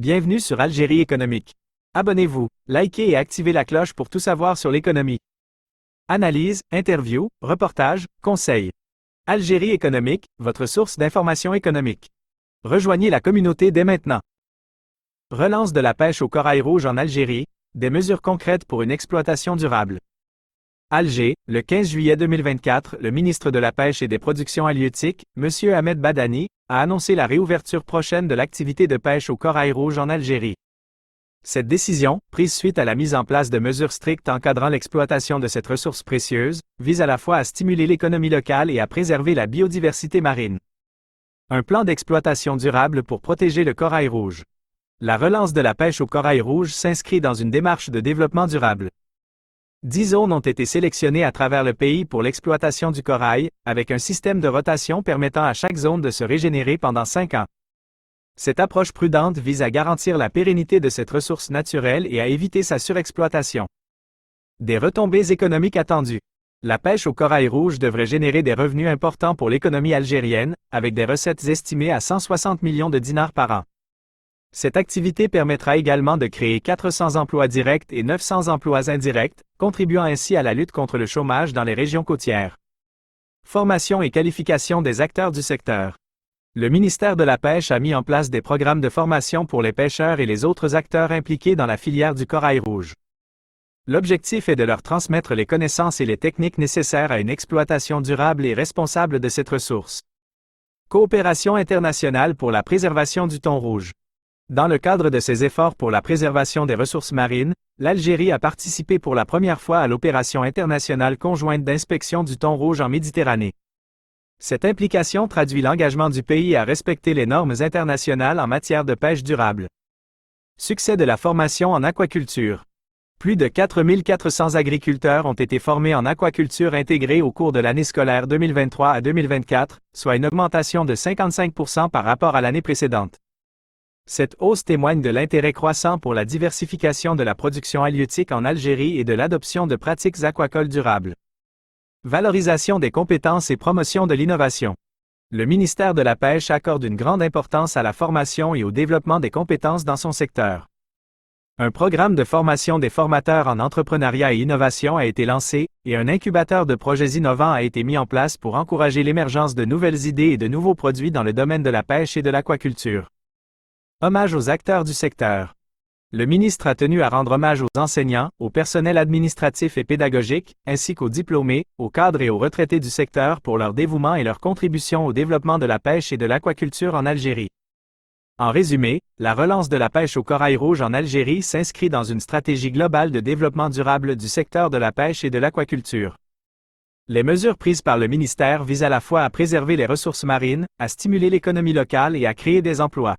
Bienvenue sur Algérie économique. Abonnez-vous, likez et activez la cloche pour tout savoir sur l'économie. Analyse, interview, reportage, conseils. Algérie économique, votre source d'information économique. Rejoignez la communauté dès maintenant. Relance de la pêche au corail rouge en Algérie, des mesures concrètes pour une exploitation durable. Alger, le 15 juillet 2024, le ministre de la Pêche et des Productions halieutiques, M. Ahmed Badani, a annoncé la réouverture prochaine de l'activité de pêche au corail rouge en Algérie. Cette décision, prise suite à la mise en place de mesures strictes encadrant l'exploitation de cette ressource précieuse, vise à la fois à stimuler l'économie locale et à préserver la biodiversité marine. Un plan d'exploitation durable pour protéger le corail rouge. La relance de la pêche au corail rouge s'inscrit dans une démarche de développement durable. 10 zones ont été sélectionnées à travers le pays pour l'exploitation du corail, avec un système de rotation permettant à chaque zone de se régénérer pendant 5 ans. Cette approche prudente vise à garantir la pérennité de cette ressource naturelle et à éviter sa surexploitation. Des retombées économiques attendues. La pêche au corail rouge devrait générer des revenus importants pour l'économie algérienne, avec des recettes estimées à 160 millions de dinars par an. Cette activité permettra également de créer 400 emplois directs et 900 emplois indirects, contribuant ainsi à la lutte contre le chômage dans les régions côtières. Formation et qualification des acteurs du secteur. Le ministère de la Pêche a mis en place des programmes de formation pour les pêcheurs et les autres acteurs impliqués dans la filière du corail rouge. L'objectif est de leur transmettre les connaissances et les techniques nécessaires à une exploitation durable et responsable de cette ressource. Coopération internationale pour la préservation du thon rouge. Dans le cadre de ses efforts pour la préservation des ressources marines, l'Algérie a participé pour la première fois à l'opération internationale conjointe d'inspection du thon rouge en Méditerranée. Cette implication traduit l'engagement du pays à respecter les normes internationales en matière de pêche durable. Succès de la formation en aquaculture. Plus de 4400 agriculteurs ont été formés en aquaculture intégrée au cours de l'année scolaire 2023 à 2024, soit une augmentation de 55% par rapport à l'année précédente. Cette hausse témoigne de l'intérêt croissant pour la diversification de la production halieutique en Algérie et de l'adoption de pratiques aquacoles durables. Valorisation des compétences et promotion de l'innovation. Le ministère de la Pêche accorde une grande importance à la formation et au développement des compétences dans son secteur. Un programme de formation des formateurs en entrepreneuriat et innovation a été lancé, et un incubateur de projets innovants a été mis en place pour encourager l'émergence de nouvelles idées et de nouveaux produits dans le domaine de la pêche et de l'aquaculture. Hommage aux acteurs du secteur. Le ministre a tenu à rendre hommage aux enseignants, au personnel administratif et pédagogique, ainsi qu'aux diplômés, aux cadres et aux retraités du secteur pour leur dévouement et leur contribution au développement de la pêche et de l'aquaculture en Algérie. En résumé, la relance de la pêche au corail rouge en Algérie s'inscrit dans une stratégie globale de développement durable du secteur de la pêche et de l'aquaculture. Les mesures prises par le ministère visent à la fois à préserver les ressources marines, à stimuler l'économie locale et à créer des emplois.